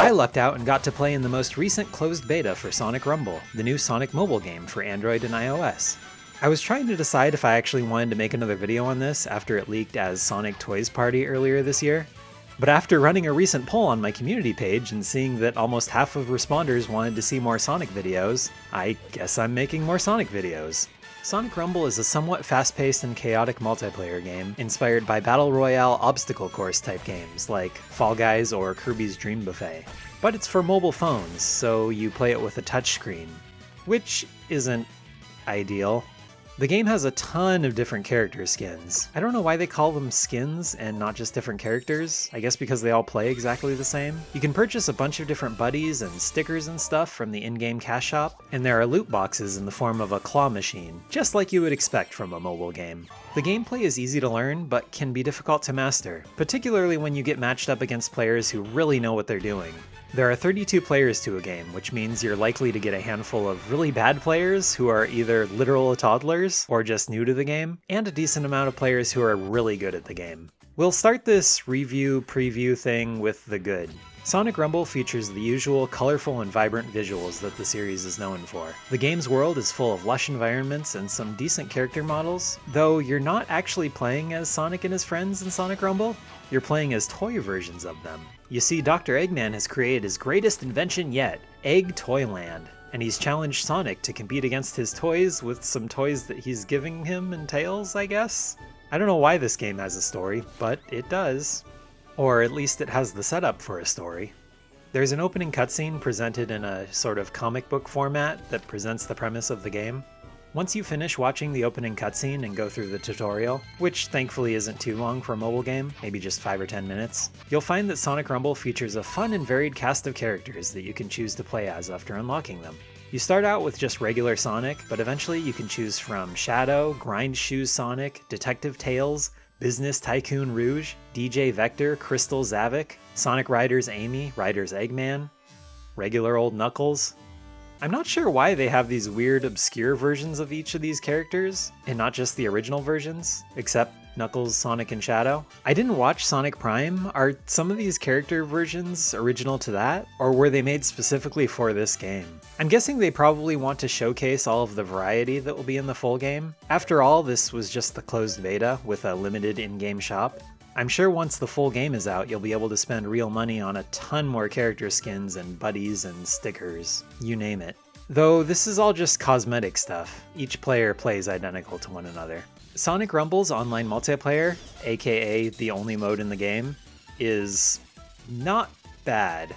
I lucked out and got to play in the most recent closed beta for Sonic Rumble, the new Sonic mobile game for Android and iOS. I was trying to decide if I actually wanted to make another video on this after it leaked as Sonic Toys Party earlier this year, but after running a recent poll on my community page and seeing that almost half of responders wanted to see more Sonic videos, I guess I'm making more Sonic videos. Sonic Rumble is a somewhat fast-paced and chaotic multiplayer game inspired by Battle Royale obstacle course type games like Fall Guys or Kirby's Dream Buffet. But it's for mobile phones, so you play it with a touchscreen, which isn't ideal. The game has a ton of different character skins. I don't know why they call them skins and not just different characters. I guess because they all play exactly the same. You can purchase a bunch of different buddies and stickers and stuff from the in-game cash shop, and there are loot boxes in the form of a claw machine, just like you would expect from a mobile game. The gameplay is easy to learn, but can be difficult to master, particularly when you get matched up against players who really know what they're doing. There are 32 players to a game, which means you're likely to get a handful of really bad players who are either literal toddlers or just new to the game, and a decent amount of players who are really good at the game. We'll start this review preview thing with the good. Sonic Rumble features the usual colorful and vibrant visuals that the series is known for. The game's world is full of lush environments and some decent character models, though you're not actually playing as Sonic and his friends in Sonic Rumble, you're playing as toy versions of them. You see, Dr. Eggman has created his greatest invention yet, Egg Toyland, and he's challenged Sonic to compete against his toys with some toys that he's giving him in Tails, I guess? I don't know why this game has a story, but it does. Or at least it has the setup for a story. There's an opening cutscene presented in a sort of comic book format that presents the premise of the game. Once you finish watching the opening cutscene and go through the tutorial, which thankfully isn't too long for a mobile game, maybe just 5 or 10 minutes, you'll find that Sonic Rumble features a fun and varied cast of characters that you can choose to play as after unlocking them. You start out with just regular Sonic, but eventually you can choose from Shadow, Grind Shoes Sonic, Detective Tails, Business Tycoon Rouge, DJ Vector, Crystal Zavik, Sonic Riders Amy, Riders Eggman, regular old Knuckles. I'm not sure why they have these weird, obscure versions of each of these characters, and not just the original versions, except Knuckles, Sonic, and Shadow. I didn't watch Sonic Prime. Are some of these character versions original to that, or were they made specifically for this game? I'm guessing they probably want to showcase all of the variety that will be in the full game. After all, this was just the closed beta with a limited in-game shop. I'm sure once the full game is out, you'll be able to spend real money on a ton more character skins and buddies and stickers, you name it. Though this is all just cosmetic stuff. Each player plays identical to one another. Sonic Rumble's online multiplayer, aka the only mode in the game, is not bad.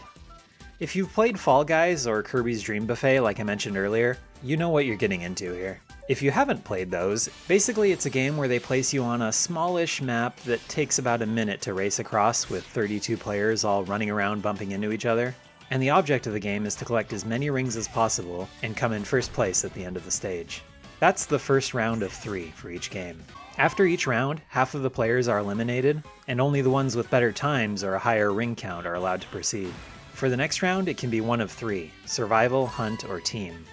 If you've played Fall Guys or Kirby's Dream Buffet like I mentioned earlier, you know what you're getting into here. If you haven't played those, basically it's a game where they place you on a smallish map that takes about a minute to race across with 32 players all running around bumping into each other. And the object of the game is to collect as many rings as possible and come in first place at the end of the stage. That's the first round of 3 for each game. After each round, half of the players are eliminated, and only the ones with better times or a higher ring count are allowed to proceed. For the next round, it can be one of 3, survival, hunt, or team.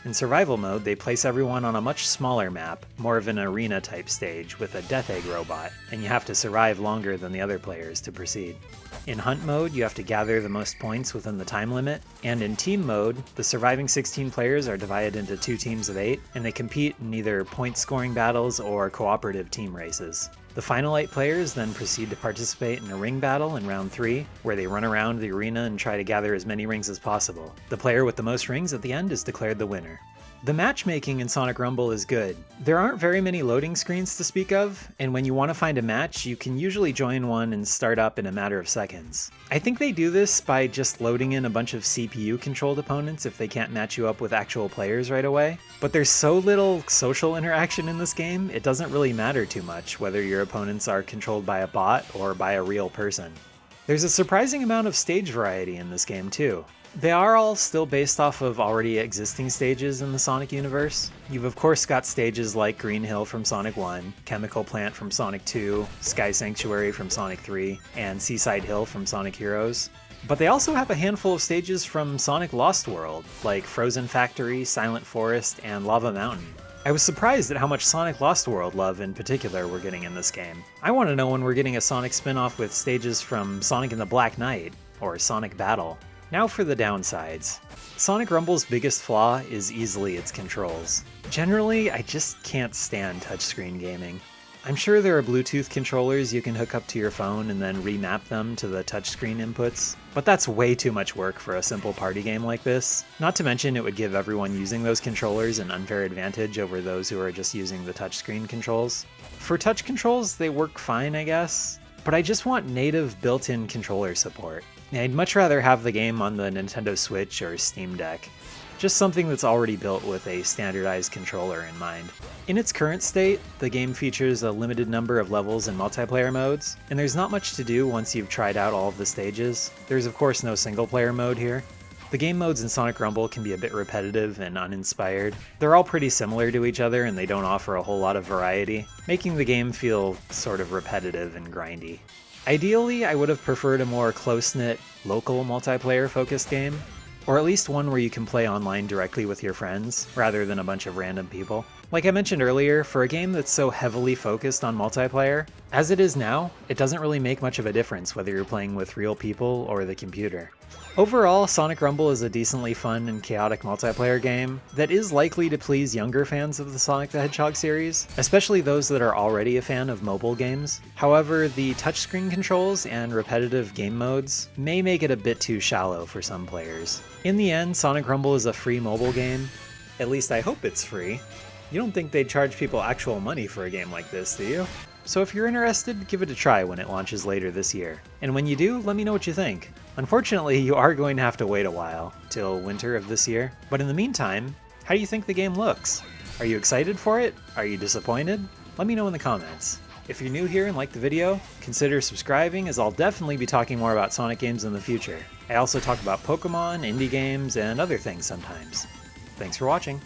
In survival mode, they place everyone on a much smaller map, more of an arena type stage with a Death Egg robot, and you have to survive longer than the other players to proceed. In hunt mode, you have to gather the most points within the time limit, and in team mode, the surviving 16 players are divided into 2 teams of 8, and they compete in either point scoring battles or cooperative team races. The final 8 players then proceed to participate in a ring battle in round 3, where they run around the arena and try to gather as many rings as possible. The player with the most rings at the end is declared the winner. The matchmaking in Sonic Rumble is good. There aren't very many loading screens to speak of, and when you want to find a match, you can usually join one and start up in a matter of seconds. I think they do this by just loading in a bunch of CPU-controlled opponents if they can't match you up with actual players right away. But there's so little social interaction in this game, it doesn't really matter too much whether your opponents are controlled by a bot or by a real person. There's a surprising amount of stage variety in this game too. They are all still based off of already existing stages in the Sonic universe. You've of course got stages like Green Hill from Sonic 1, Chemical Plant from Sonic 2, Sky Sanctuary from Sonic 3, and Seaside Hill from Sonic Heroes. But they also have a handful of stages from Sonic Lost World, like Frozen Factory, Silent Forest, and Lava Mountain. I was surprised at how much Sonic Lost World love in particular we're getting in this game. I want to know when we're getting a Sonic spin-off with stages from Sonic and the Black Knight, or Sonic Battle. Now for the downsides. Sonic Rumble's biggest flaw is easily its controls. Generally, I just can't stand touchscreen gaming. I'm sure there are Bluetooth controllers you can hook up to your phone and then remap them to the touchscreen inputs, but that's way too much work for a simple party game like this. Not to mention it would give everyone using those controllers an unfair advantage over those who are just using the touchscreen controls. For touch controls, they work fine, I guess, but I just want native built-in controller support. I'd much rather have the game on the Nintendo Switch or Steam Deck. Just something that's already built with a standardized controller in mind. In its current state, the game features a limited number of levels and multiplayer modes, and there's not much to do once you've tried out all of the stages. There's of course no single player mode here. The game modes in Sonic Rumble can be a bit repetitive and uninspired. They're all pretty similar to each other and they don't offer a whole lot of variety, making the game feel sort of repetitive and grindy. Ideally, I would have preferred a more close-knit, local multiplayer-focused game, or at least one where you can play online directly with your friends, rather than a bunch of random people. Like I mentioned earlier, for a game that's so heavily focused on multiplayer, as it is now, it doesn't really make much of a difference whether you're playing with real people or the computer. Overall, Sonic Rumble is a decently fun and chaotic multiplayer game that is likely to please younger fans of the Sonic the Hedgehog series, especially those that are already a fan of mobile games. However, the touchscreen controls and repetitive game modes may make it a bit too shallow for some players. In the end, Sonic Rumble is a free mobile game. At least I hope it's free. You don't think they'd charge people actual money for a game like this, do you? So if you're interested, give it a try when it launches later this year. And when you do, let me know what you think. Unfortunately, you are going to have to wait a while, till winter of this year. But in the meantime, how do you think the game looks? Are you excited for it? Are you disappointed? Let me know in the comments. If you're new here and like the video, consider subscribing as I'll definitely be talking more about Sonic games in the future. I also talk about Pokemon, indie games, and other things sometimes. Thanks for watching.